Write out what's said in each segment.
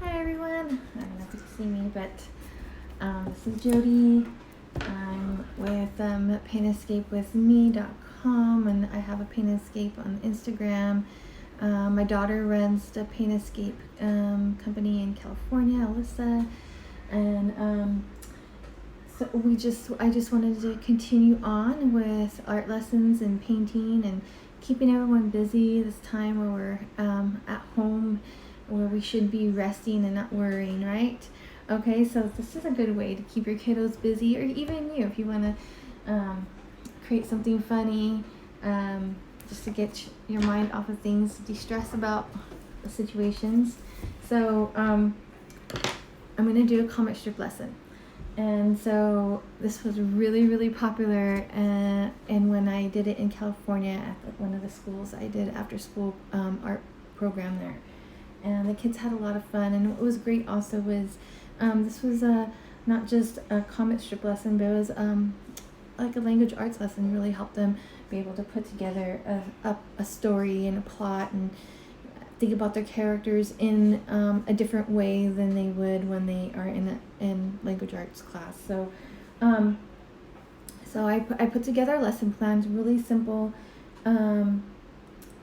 Hi everyone. I don't know if you can see me, but this is Jody. I'm with PaintEscapeWithMe.com, and I have a Paint Escape on Instagram. My daughter runs the Paint Escape company in California, Alyssa, and so I just wanted to continue on with art lessons and painting and keeping everyone busy this time where we're at home, where we should be resting and not worrying, right? Okay, so this is a good way to keep your kiddos busy, or even you, if you want to create something funny, just to get your mind off of things, de-stress about the situations. So I'm going to do a comic strip lesson. And so this was really popular, and when I did it in California at one of the schools, I did after school art program there, and the kids had a lot of fun. And what was great also was this was not just a comic strip lesson, but it was like a language arts lesson. Really helped them be able to put together a story and a plot, and think about their characters in a different way than they would when they are in language arts class. So I put together lesson plans, really simple.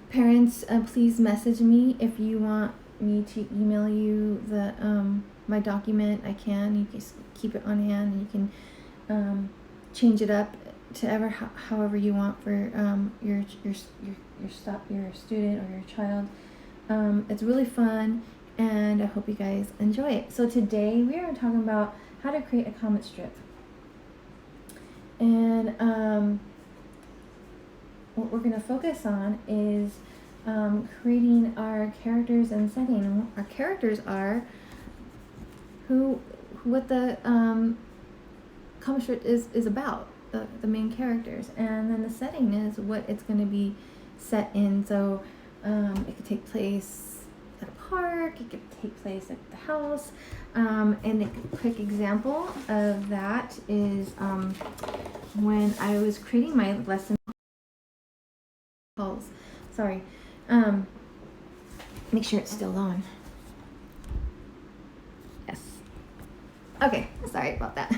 Parents, please message me if you want me to email you the my document. I can. You can keep it on hand, and you can change it up to however you want for your student or your child. It's really fun, and I hope you guys enjoy it. So today we are talking about how to create a comic strip. And what we're going to focus on is creating our characters and setting. And our characters are what the comic strip is about, the main characters. And then the setting is what it's going to be set in. So it could take place at a park, it could take place at the house, and a quick example of that is when I was creating my lesson calls. Sorry, make sure it's still on. Yes. Okay, sorry about that.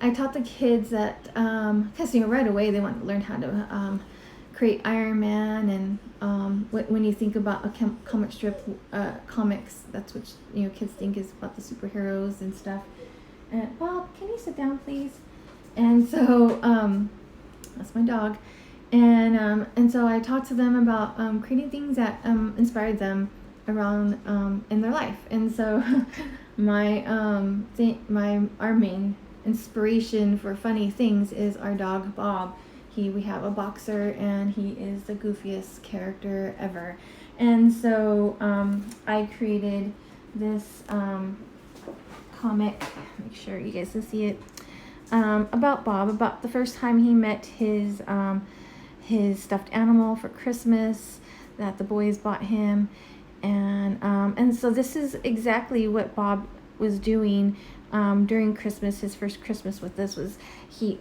I taught the kids that, because right away they want to learn how to create Iron Man, and when you think about a comic strip, comics, that's what kids think is about the superheroes and stuff. And Bob, can you sit down, please? And so that's my dog, and so I talked to them about creating things that inspired them around in their life. And so our main inspiration for funny things is our dog Bob. We have a boxer, and he is the goofiest character ever. And so I created this comic, make sure you guys can see it, about Bob, about the first time he met his stuffed animal for Christmas that the boys bought him. And so this is exactly what Bob was doing during Christmas. His first Christmas with this was the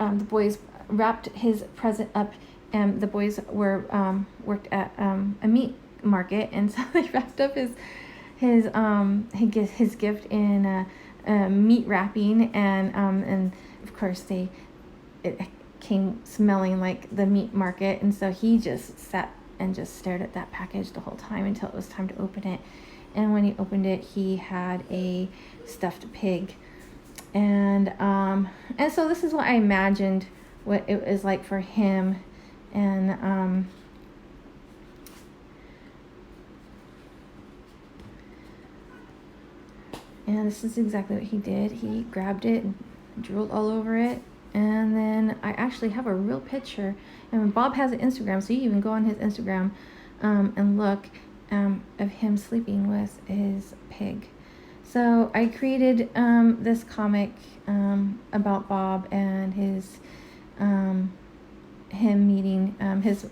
boys wrapped his present up, and the boys were worked at a meat market, and so they wrapped up his gift in meat wrapping, and of course it came smelling like the meat market, and so he just sat and just stared at that package the whole time until it was time to open it. And when he opened it, he had a stuffed pig. And so this is what I imagined what it was like for him. And this is exactly what he did. He grabbed it and drooled all over it. And then I actually have a real picture. And Bob has an Instagram, so you can go on his Instagram and look of him sleeping with his pig. So I created this comic about Bob and his him meeting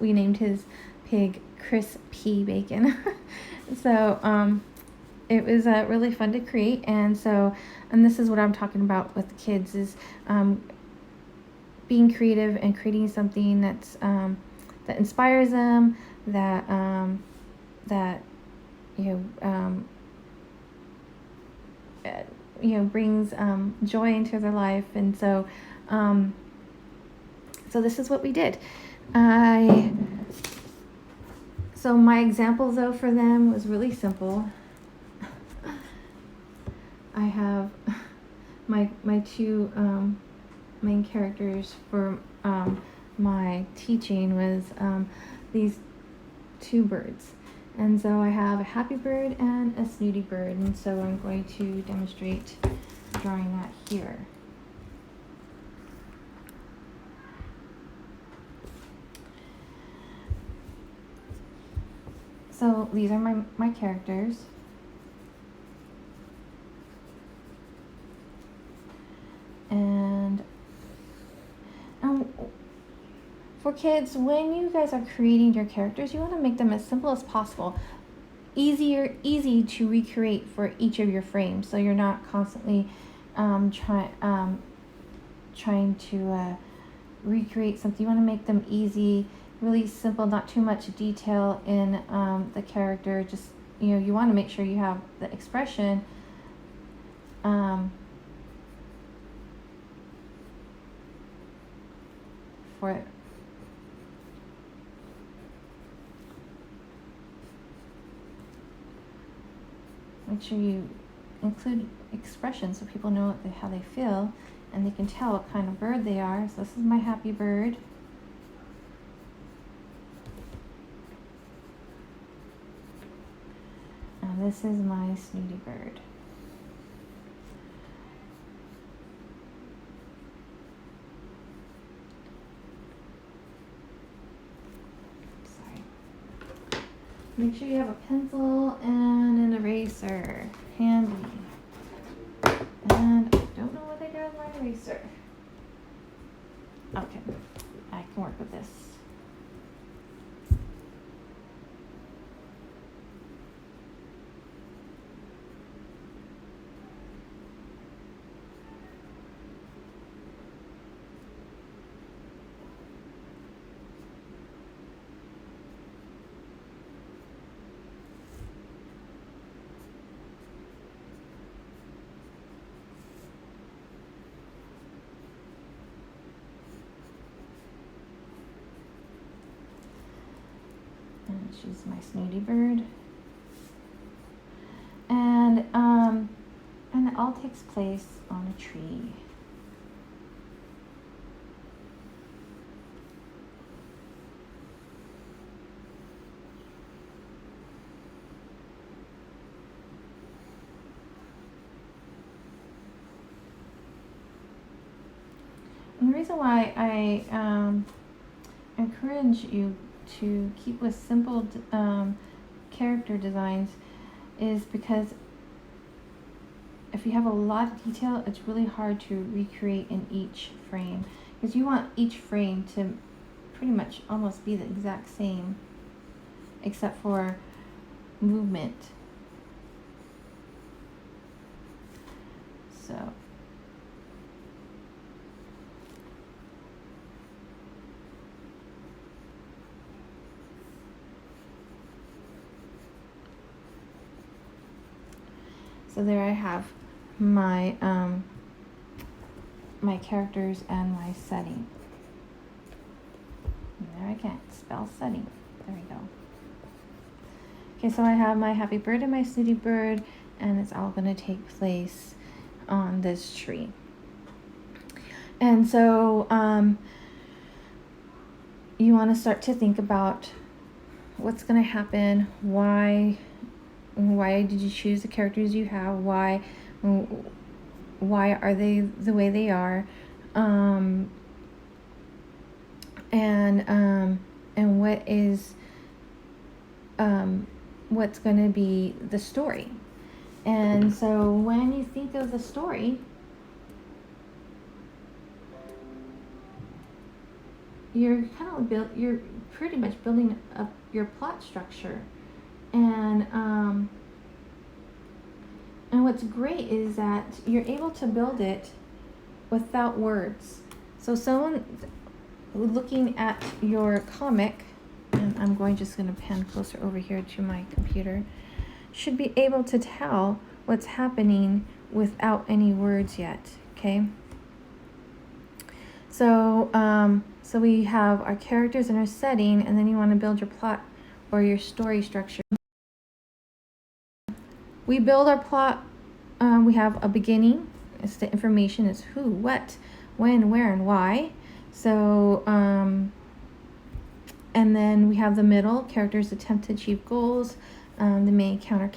we named his pig Chris P. Bacon. So it was really fun to create, and this is what I'm talking about with the kids is being creative and creating something that's that inspires them, that that you brings joy into their life. And so so this is what we did. So my example though for them was really simple. I have my two main characters for my teaching was these two birds. And so I have a happy bird and a snooty bird, and so I'm going to demonstrate drawing that here. So these are my characters. And for kids, when you guys are creating your characters, you want to make them as simple as possible. Easy to recreate for each of your frames, so you're not constantly trying to recreate something. You want to make them easy, really simple, not too much detail in the character. Just, you want to make sure you have the expression for it. Make sure you include expressions so people know how they feel, and they can tell what kind of bird they are. So this is my happy bird. And this is my snooty bird. Make sure you have a pencil and an eraser handy. And I don't know what I did with my eraser. Okay, I can work with this. And she's my snooty bird. And it all takes place on a tree. And the reason why I encourage you to keep with simple character designs is because if you have a lot of detail, it's really hard to recreate in each frame, because you want each frame to pretty much almost be the exact same except for movement. So there I have my my characters and my setting. And there I can't spell setting. There we go. Okay, so I have my happy bird and my snooty bird, and it's all going to take place on this tree. And so you want to start to think about what's going to happen, why did you choose the characters you have, why are they the way they are, and what is what's going to be the story. And so when you think of the story, you're pretty much building up your plot structure. And what's great is that you're able to build it without words. So someone looking at your comic, and I'm just going to pan closer over here to my computer, should be able to tell what's happening without any words yet. Okay. So so we have our characters and our setting, and then you want to build your plot or your story structure. We build our plot. We have a beginning. It's the information. It's who, what, when, where, and why. So and then we have the middle. Characters attempt to achieve goals. They may encounter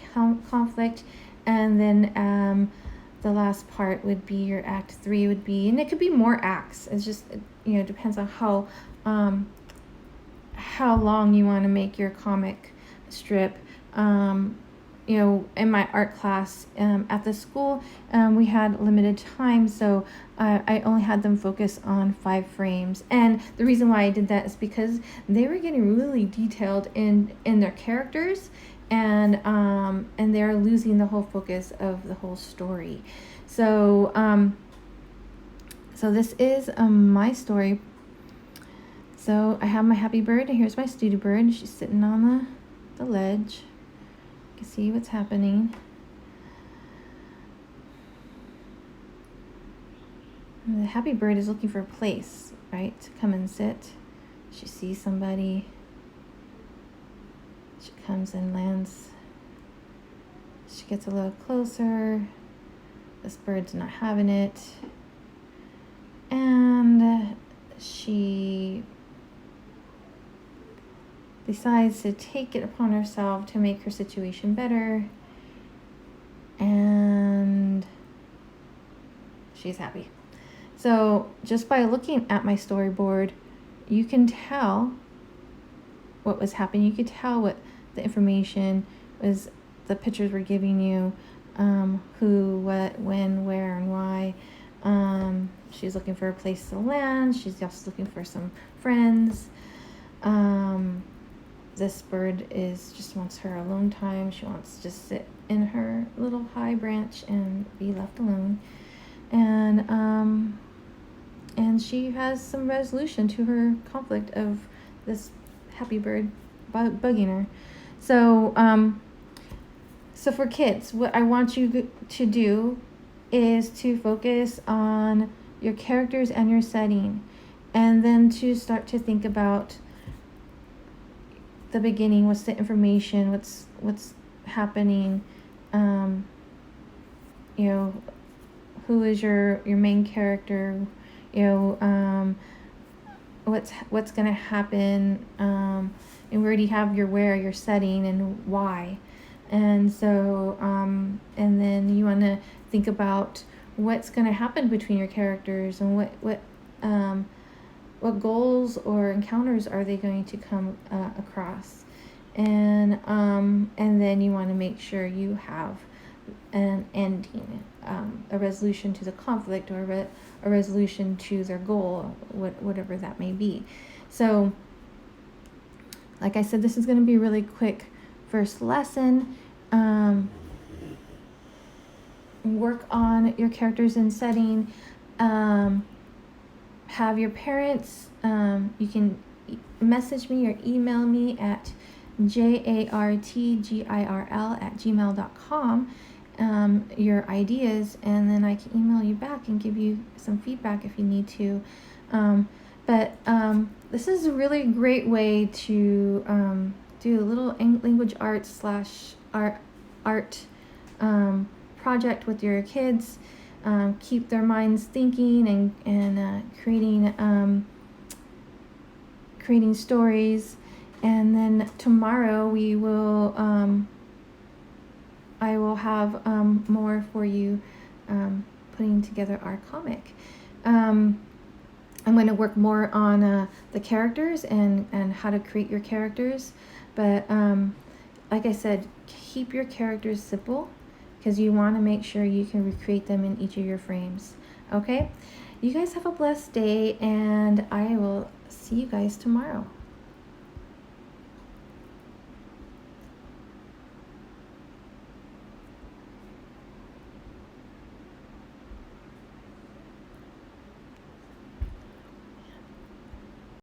conflict, and then the last part would be your act 3 would be, and it could be more acts. It's just, you know, depends on how long you want to make your comic strip. You know, in my art class at the school, we had limited time, so I only had them focus on 5 frames. And the reason why I did that is because they were getting really detailed in their characters, and they're losing the whole focus of the whole story. So so this is my story. So I have my happy bird, and here's my student bird. She's sitting on the ledge. You can see what's happening. And the happy bird is looking for a place, right, to come and sit. She sees somebody. She comes and lands. She gets a little closer. This bird's not having it. And she decides to take it upon herself to make her situation better. And she's happy. So just by looking at my storyboard, you can tell what was happening. You could tell what the information was, the pictures were giving you, who, what, when, where, and why. She's looking for a place to land. She's also looking for some friends. This bird just wants her alone time. She wants to just sit in her little high branch and be left alone. And she has some resolution to her conflict of this happy bird bugging her. So so for kids, what I want you to do is to focus on your characters and your setting, and then to start to think about the beginning. What's the information? What's happening? You know, who is your main character? You know, what's gonna happen? And we already have your where, your setting, and why. And so, and then you want to think about what's going to happen between your characters, and what goals or encounters are they going to come across, and then you want to make sure you have an ending, a resolution to the conflict, or a resolution to their goal, whatever that may be. So, like I said, this is going to be a really quick first lesson. Work on your characters and setting. Have your parents, you can message me or email me at jartgirl@gmail.com, your ideas, and then I can email you back and give you some feedback if you need to. But this is a really great way to do a little language arts / art project with your kids. Keep their minds thinking and creating stories. And then tomorrow I will have more for you, putting together our comic. I'm going to work more on the characters and how to create your characters. But like I said, keep your characters simple, because you want to make sure you can recreate them in each of your frames. Okay? You guys have a blessed day, and I will see you guys tomorrow.